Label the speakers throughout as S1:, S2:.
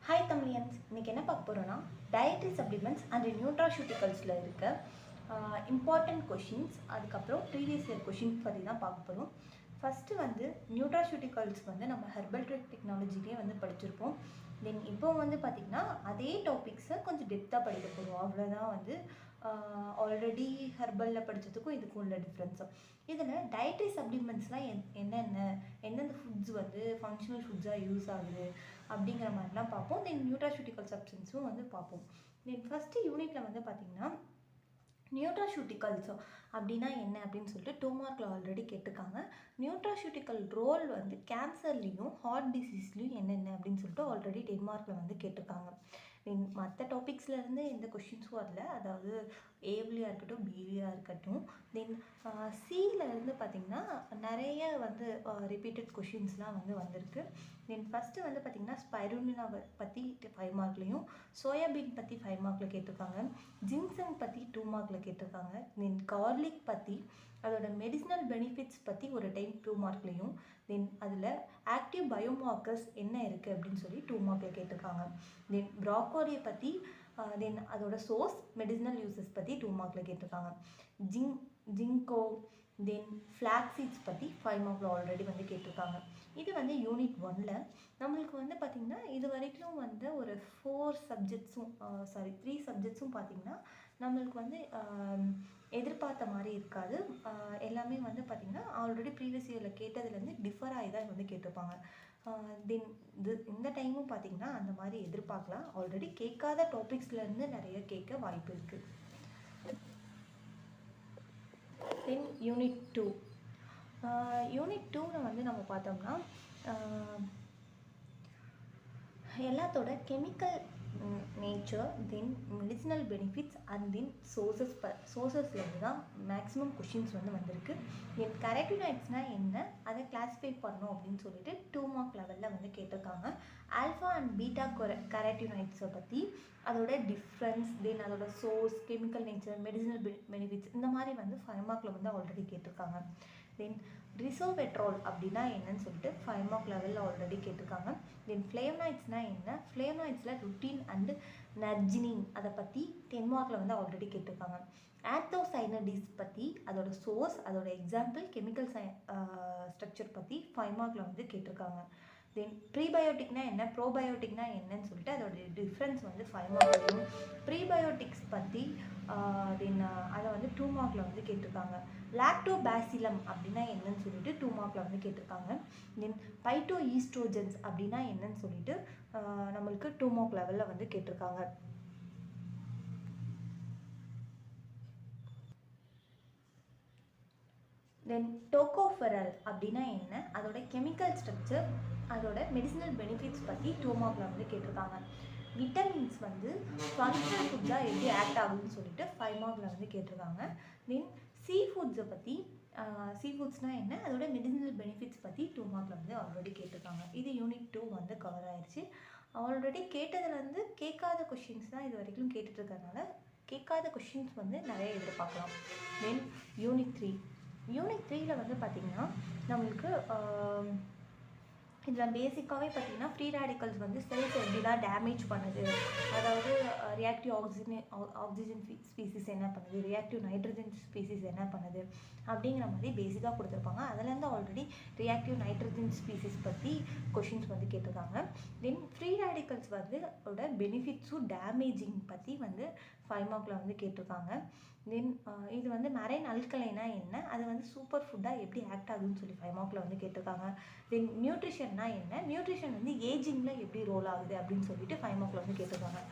S1: Hi Tamilians, இன்றைக்கி என்ன பார்க்க போகிறோன்னா டயட்ரி சப்ளிமெண்ட்ஸ் அண்ட் நியூட்ராசூட்டிகல்ஸில் இருக்க இம்பார்ட்டண்ட் கொஷின்ஸ், அதுக்கப்புறம் ப்ரீவியஸ் இயர் கொஷின்ஸ் பற்றி தான் பார்க்க போகிறோம். ஃபஸ்ட்டு வந்து நியூட்ராசூட்டிகல்ஸ் வந்து நம்ம ஹெர்பல் டெக்னாலஜிலே வந்து படிச்சிருப்போம். தென் இப்போ வந்து பார்த்திங்கன்னா அதே டாபிக்ஸை கொஞ்சம் டெப்த்தாக படிக்க போகிறோம். அவ்வளோதான் வந்து ஆல்ரெடி ஹெர்பலில் படித்ததுக்கும் இதுக்கும் உள்ள டிஃப்ரென்ஸும். இதில் டயட்ரி சப்ளிமெண்ட்ஸ்லாம் எந்தெந்த ஃபுட்ஸ் வந்து ஃபங்க்ஷனல் ஃபுட்ஸாக யூஸ் ஆகுது அப்படிங்கிற மாதிரிலாம் பார்ப்போம். தென் நியூட்ராசூட்டிக்கல் சப்ஸ்டன்ஸும் வந்து பார்ப்போம். தென் ஃபஸ்ட்டு யூனிட்டில் வந்து பார்த்திங்கன்னா நியூட்ராசூட்டிகல்ஸ் அப்படின்னா என்ன அப்படின்னு சொல்லிட்டு 2 மார்க்கில் ஆல்ரெடி கேட்டிருக்காங்க. நியூட்ராசூட்டிக்கல் ரோல் வந்து கேன்சர்லேயும் ஹார்ட் டிசீஸ்லையும் என்னென்ன அப்படின்னு சொல்லிட்டு ஆல்ரெடி 10 மார்க்கில் வந்து கேட்டிருக்காங்க. தென் மற்ற டாபிக்ஸ்லேருந்து எந்த கொஷின்ஸும் வரல, அதாவது ஏவிலியாக இருக்கட்டும் பிலியாக இருக்கட்டும். தென் சியிலேருந்து பார்த்திங்கன்னா நிறைய வந்து ரிப்பீட்டட் கொஷின்ஸ்லாம் வந்து வந்திருக்கு. தென் ஃபஸ்ட்டு வந்து பார்த்திங்கன்னா ஸ்பைருலினாவை பற்றி 5 மார்க்லேயும், சோயாபீன் பற்றி 5 மார்க்கில் கேட்டிருக்காங்க, ஜின்சங் பற்றி 2 மார்க்கில் கேட்டிருக்காங்க. தென் கார்லிக் பற்றி அதோட மெடிசினல் பெனிஃபிட்ஸ் பற்றி ஒரு டைம் 2 மார்க்லேயும், தென் அதில் ஆக்டிவ் பயோமார்க்கர்ஸ் என்ன இருக்குது அப்படின்னு சொல்லி 2 மார்க்கில் கேட்டிருக்காங்க. தென் ப்ராக்கோலியை பற்றி தென் அதோட சோர்ஸ் மெடிசினல் யூசஸ் பற்றி 2 மார்க்கில் கேட்டிருக்காங்க. ஜிங்கோ தென் ஃப்ளாக் சீட்ஸ் பற்றி 5 மார்க்கில் ஆல்ரெடி வந்து கேட்டிருக்காங்க. இது வந்து யூனிட் 1ல் நம்மளுக்கு வந்து பார்த்திங்கன்னா இது வரைக்கும் வந்து ஒரு 3 சப்ஜெக்ட்ஸும் பார்த்திங்கன்னா நம்மளுக்கு வந்து எதிர்பார்த்த மாதிரி இருக்காது. எல்லாமே வந்து பார்த்திங்கன்னா ஆல்ரெடி ப்ரீவியஸ் இயரில் கேட்டதுலேருந்து டிஃபர் ஆகி தான் வந்து கேட்டிருப்பாங்க. தென் இந்த டைமும் பார்த்திங்கன்னா அந்த மாதிரி எதிர்பார்க்கலாம். ஆல்ரெடி கேட்காத டாபிக்ஸ்லேருந்து நிறைய கேட்க வாய்ப்பு இருக்குது. தென் யூனிட் 2 யூனிட் 2ல் வந்து நம்ம பார்த்தோம்னா எல்லாத்தோட chemical nature, then medicinal benefits and then சோர்சஸ்லேருந்து தான் மேக்ஸிமம் கொஷின்ஸ் வந்து வந்திருக்கு. தென் கரோட்டினாய்ட்ஸ்னால் என்ன, அதை கிளாஸிஃபை பண்ணோம் அப்படின்னு சொல்லிட்டு 2 மார்க் லெவலில் வந்து கேட்டிருக்காங்க. ஆல்ஃபா அண்ட் பீட்டா கரோட்டினாய்ட்ஸை பற்றி அதோட டிஃப்ரென்ஸ், தென் அதோட source, chemical nature, medicinal benefits இந்த மாதிரி வந்து 5 மார்க்கில் வந்து ஆல்ரெடி கேட்டிருக்காங்க. தென் ரிசோவெட்ரால் அப்படின்னா என்னன்னு சொல்லிட்டு 5 மார்க் லெவலில் ஆல்ரெடி கேட்டிருக்காங்க. தென் ஃப்ளேவனாய்ட்ஸ்னால் என்ன, ஃப்ளேவனாய்ட்ஸில் ருட்டின் அண்டு நர்ஜினின் அதை பற்றி 10 மார்க்கில் வந்து ஆல்ரெடி கேட்டிருக்காங்க. ஆந்தோசைனடிஸ் பற்றி அதோட சோர்ஸ், அதோட எக்ஸாம்பிள், கெமிக்கல் ஸ்ட்ரக்சர் பற்றி 5 மார்க்கில் வந்து கேட்டிருக்காங்க. தென் ப்ரீபயோட்டிக்னா என்ன, ப்ரோபயோட்டிக்னா என்னன்னு சொல்லிட்டு அதோட டிஃப்ரென்ஸ் வந்து 5 மார்க்லையும், ப்ரீபயோட்டிக்ஸ் பற்றி தென் அதை வந்து 2 மார்க்கில் வந்து கேட்டிருக்காங்க. லாக்டோபாசிலம் அப்படின்னா என்னன்னு சொல்லிட்டு 2 மார்க்கில் வந்து கேட்டிருக்காங்க. தென் பைட்டோ ஈஸ்ட்ரோஜன்ஸ் அப்படின்னா என்னன்னு சொல்லிட்டு நம்மளுக்கு 2 மார்க் லெவலில் வந்து கேட்டிருக்காங்க. தென் டோகோஃபெரல் அப்படின்னா என்ன, அதோட கெமிக்கல் ஸ்ட்ரக்சர், அதோட மெடிசினல் பெனிஃபிட்ஸ் பற்றி 2 மார்க்கில் வந்து கேட்டிருக்காங்க. விட்டமின்ஸ் வந்து ஃபங்க்ஷனல் ஃபுட்ஸாக எப்படி ஆக்ட் ஆகுதுன்னு சொல்லிட்டு 5 மார்க்கில் வந்து கேட்டிருக்காங்க. தென் சீ ஃபுட்ஸை பற்றி சீ ஃபுட்ஸ்னால் என்ன, அதோட மெடிசினல் பெனிஃபிட்ஸ் பற்றி 2 மார்க்கில் வந்து ஆல்ரெடி கேட்டிருக்காங்க. இது யூனிட் 2 வந்து கவர் ஆயிடுச்சு. ஆல்ரெடி கேட்டதுலேருந்து கேட்காத கொஷின்ஸ் தான் இது வரைக்கும் கேட்டுட்ருக்கறனால கேட்காத கொஷின்ஸ் வந்து நிறைய எதிர்பார்க்கலாம். தென் யூனிட் 3ல் வந்து பார்த்திங்கன்னா நம்மளுக்கு இதில் பேசிக்காகவே பார்த்திங்கன்னா ஃப்ரீ ரேடிக்கல்ஸ் வந்து செல்ஸ் எப்படிலாம் டேமேஜ் பண்ணுது, அதாவது ரியாக்டிவ் ஆக்சிஜன் ஸ்பீசிஸ் என்ன பண்ணுது, ரியாக்டிவ் நைட்ரஜன் ஸ்பீசிஸ் என்ன பண்ணுது அப்படிங்கிற மாதிரி பேசிக்காக கொடுத்துருப்பாங்க. அதுலேருந்து ஆல்ரெடி ரியாக்டிவ் நைட்ரஜன் ஸ்பீசிஸ் பற்றி கொஷின்ஸ் வந்து கேட்டிருக்காங்க. தென் ஃப்ரீ ரேடிக்கல்ஸ் வந்து அதோட பெனிஃபிட்ஸும் டேமேஜிங் பற்றி வந்து 5 மார்க்கில் வந்து கேட்டிருக்காங்க. தென் இது வந்து மெரைன் அல்கலைனா என்ன, அது வந்து சூப்பர் ஃபுட்டாக எப்படி ஆக்ட் ஆகுதுன்னு சொல்லி 5 மார்க்கில் வந்து கேட்டிருக்காங்க. தென் நியூட்ரிஷன்னா என்ன, நியூட்ரிஷன் வந்து ஏஜிங்கில் எப்படி ரோல் ஆகுது அப்படின்னு சொல்லிட்டு 5 மார்க்கில் வந்து கேட்டிருக்காங்க.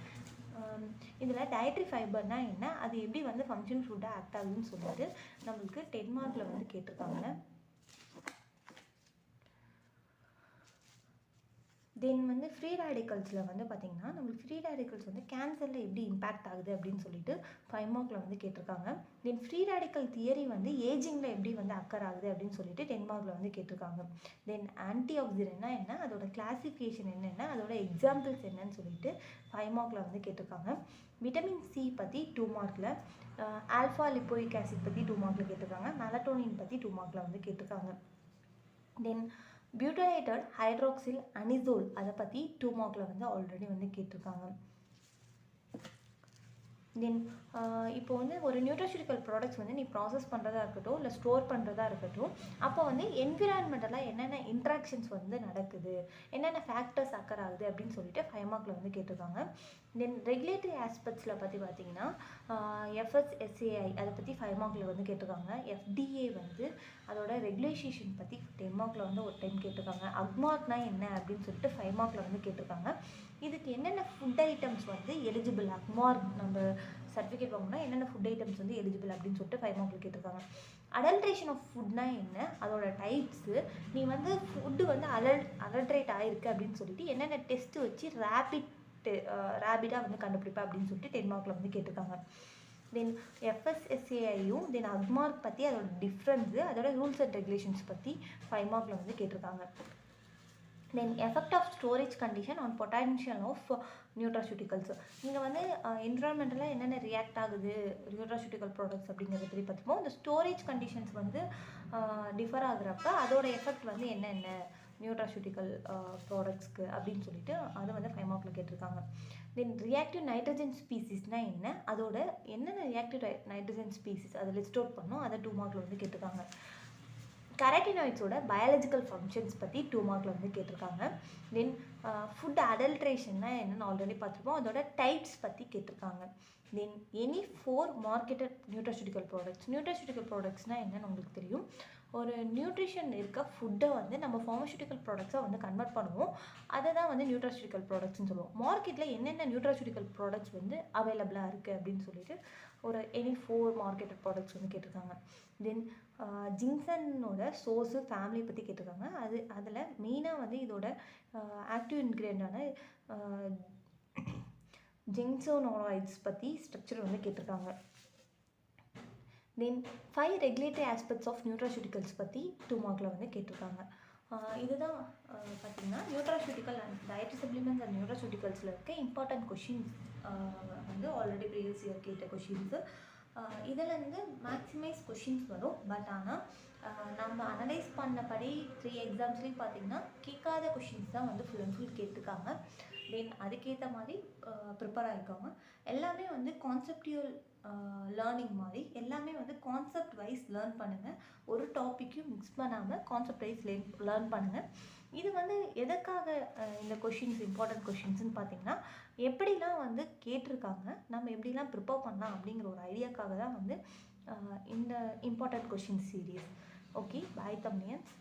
S1: இதில் டயட்ரி ஃபைபர்னால் என்ன, அது எப்படி வந்து ஃபங்க்ஷன் ஃபுட்டாக ஆக்ட் ஆகுதுன்னு சொல்லிட்டு நம்மளுக்கு 10 மார்க்கில் வந்து கேட்டிருக்காங்க. தென் வந்து ஃப்ரீ ரேடிக்கல்ஸில் வந்து பார்த்திங்கன்னா நம்மளுக்கு ஃப்ரீ ரேடிக்கல்ஸ் வந்து கேன்சரில் எப்படி இம்பேக்ட் ஆகுது அப்படின்னு சொல்லிட்டு 5 மார்க்கில் வந்து கேட்டிருக்காங்க. தென் ஃப்ரீ ரேடிக்கல் தியரி வந்து ஏஜிங்கில் எப்படி வந்து அக்கர் ஆகுது அப்படின்னு சொல்லிட்டு 10 மார்க்கில் வந்து கேட்டிருக்காங்க. தென் ஆன்டி ஆக்சிடென்ட்னா என்ன, அதோட கிளாசிஃபிகேஷன் என்னென்ன, அதோட எக்ஸாம்பிள்ஸ் என்னன்னு சொல்லிட்டு 5 மார்க்கில் வந்து கேட்டிருக்காங்க. விட்டமின் சி பற்றி 2 மார்க்கில், ஆல்ஃபா லிப்போயிக் ஆசிட் பற்றி 2 மார்க்கில் கேட்டிருக்காங்க. மெலட்டோனின் பற்றி 2 மார்க்கில் வந்து கேட்டிருக்காங்க. தென் பியூட்டரேட்டட் ஹைட்ராக்சில் அனிசோல் அதை பற்றி 2 மார்க்கில் வந்து ஆல்ரெடி வந்து கேட்டிருக்காங்க. தென் இப்போ வந்து ஒரு நியூட்ராசூட்டிக்கல் ப்ராடக்ட்ஸ் வந்து நீ ப்ராசஸ் பண்ணுறதா இருக்கட்டும் இல்லை ஸ்டோர் பண்ணுறதா இருக்கட்டும், அப்போ வந்து என்விரான்மெண்டலாக என்னென்ன இன்ட்ராக்ஷன்ஸ் வந்து நடக்குது, என்னென்ன ஃபேக்டர்ஸ் அக்கர் ஆகுது அப்படின்னு சொல்லிட்டு 5 மார்க்கில் வந்து கேட்டிருக்காங்க. தென் ரெகுலேட்டரி ஆஸ்பெக்ட்ஸில் பற்றி பார்த்தீங்கன்னா FSSAI அதை பற்றி 5 மார்க்கில் வந்து கேட்டிருக்காங்க. FDA வந்து அதோட ரெகுலேஷன் பற்றி 10 மார்க்கில் வந்து ஒரு டைம் கேட்டிருக்காங்க. அக்மார்க்னா என்ன அப்படின்னு சொல்லிட்டு 5 மார்க்கில் வந்து கேட்டிருக்காங்க. இதுக்கு என்னென்ன ஃபுட் ஐட்டம்ஸ் வந்து எலிஜிபிள், அக்மார்க் நம்ம சர்டிஃபிகேட் வாங்கினா என்னென்ன ஃபுட் ஐட்டம்ஸ் வந்து எலிஜிபிள் அப்படின்னு சொல்லிட்டு 5 மார்க்கில் கேட்டிருக்காங்க. அடல்ட்ரேஷன் ஆஃப் ஃபுட்னா என்ன, அதோட டைப்ஸு, நீ வந்து ஃபுட்டு வந்து அடல்ட்ரேட் ஆகிருக்கு அப்படின்னு சொல்லிட்டு என்னென்ன டெஸ்ட்டு வச்சு ரேபிடாக வந்து கண்டுபிடிப்பா அப்படின்னு சொல்லிட்டு 10 மார்க்கில் வந்து கேட்டிருக்காங்க. தென் FSSAIயும் தென் அக்மார்க் பற்றி அதோட டிஃப்ரென்ஸு, அதோட ரூல்ஸ் அண்ட் ரெகுலேஷன்ஸ் பற்றி 5 மார்க்கில் வந்து கேட்டிருக்காங்க. Then effect of storage condition on potential of nutraceuticals. இங்கே வந்து என்விரான்மெண்டலாக என்னென்ன ரியாக்ட் ஆகுது நியூட்ராசூட்டிக்கல் ப்ராடக்ட்ஸ் அப்படிங்கிறத பற்றி பார்த்துப்போம். இந்த ஸ்டோரேஜ் கண்டிஷன்ஸ் வந்து டிஃபர் ஆகுறப்ப அதோட எஃபெக்ட் வந்து என்னென்ன நியூட்ராசூட்டிக்கல் ப்ராடக்ட்ஸ்க்கு அப்படின்னு சொல்லிட்டு அதை வந்து 5 மார்க்கில் கேட்டிருக்காங்க. தென் ரியாக்டிவ் நைட்ரஜன் ஸ்பீசிஸ்னால் என்ன, அதோட என்னென்ன ரியாக்டிவ் நைட்ரஜன் ஸ்பீசிஸ் அதை லிஸ்ட் அவுட் பண்ணோம், அதை 2 மார்க்கில் வந்து கேட்டிருக்காங்க. கெரட்டினாய்ட்ஸோட பயாலஜிக்கல் ஃபங்க்ஷன்ஸ் பற்றி 2 மார்க்கில் வந்து கேட்டிருக்காங்க. தென் ஃபுட் அடல்ட்ரேஷன்னா என்னென்னு ஆல்ரெடி பார்த்துருப்போம், அதோட டைப்ஸ் பற்றி கேட்டிருக்காங்க. தென் எனி 4 மார்க்கெட்டட் நியூட்ராசூட்டிக்கல் ப்ராடக்ட்ஸ்னால் என்னென்னு உங்களுக்கு தெரியும். ஒரு நியூட்ரிஷன் இருக்க ஃபுட்டை வந்து நம்ம ஃபார்மசூட்டிக்கல் ப்ராடக்ட்ஸாக வந்து கன்வெர்ட் பண்ணுவோம், அதை தான் வந்து நியூட்ராசூட்டிக்கல் ப்ராடக்ட்ஸ்னு சொல்லுவோம். மார்க்கெட்டில் என்னென்ன நியூட்ராசூட்டிக்கல் ப்ராடக்ட்ஸ் வந்து அவைலபிளாக இருக்குது அப்படின்னு சொல்லிட்டு ஒரு எனி 4 மார்க்கெட்டட் ப்ராடக்ட்ஸ் வந்து கேட்டிருக்காங்க. தென் ஜிங்சனோட சோர்ஸு ஃபேமிலி பற்றி கேட்டிருக்காங்க. அதில் மெயினாக வந்து இதோட ஆக்டிவ் இன்க்ரீடியண்டான ஜிங்சோனோரைட்ஸ் பற்றி ஸ்ட்ரக்சர் வந்து கேட்டிருக்காங்க. Then 5 regulatory aspects of nutraceuticals பற்றி 2 மார்க்கில் வந்து கேட்டிருக்காங்க. இதுதான் பார்த்திங்கன்னா nutraceutical and dietary supplements and நியூட்ராசூட்டிகல்ஸில் இருக்க இம்பார்ட்டன்ட் கொஷின்ஸ் வந்து ஆல்ரெடி ப்ரீவியஸ் இயர் கேட்ட கொஷின்ஸு. இதில் வந்து மேக்ஸிமைஸ் கொஷின்ஸ் வரும். பட் ஆனால் நம்ம அனலைஸ் பண்ணபடி 3 எக்ஸாம்ஸ்லேயும் பார்த்திங்கன்னா கேட்காத கொஷின்ஸ் தான் வந்து ஃபுல் அண்ட் ஃபுல் கேட்டிருக்காங்க. தென் அதுக்கேற்ற மாதிரி ப்ரிப்பேர் ஆகிருக்காங்க. எல்லாமே வந்து கான்செப்டியல் லேர்னிங் மாதிரி எல்லாமே வந்து கான்செப்ட் வைஸ் லேர்ன் பண்ணுங்கள். ஒரு டாப்பிக்கும் மிக்ஸ் பண்ணாமல் கான்செப்ட் வைஸ் லேர்ன் பண்ணுங்கள். இது வந்து எதற்காக இந்த கொஷின்ஸ் இம்பார்ட்டன்ட் கொஷின்ஸ்னு பார்த்தீங்கன்னா எப்படிலாம் வந்து கேட்டிருக்காங்க, நம்ம எப்படிலாம் ப்ரிப்பேர் பண்ணலாம் அப்படிங்கிற ஒரு ஐடியாக்காக தான் வந்து இந்த இம்பார்ட்டன்ட் கொஷின்ஸ் சீரீஸ். ஓகே, பாய் தமிழியன்ஸ்.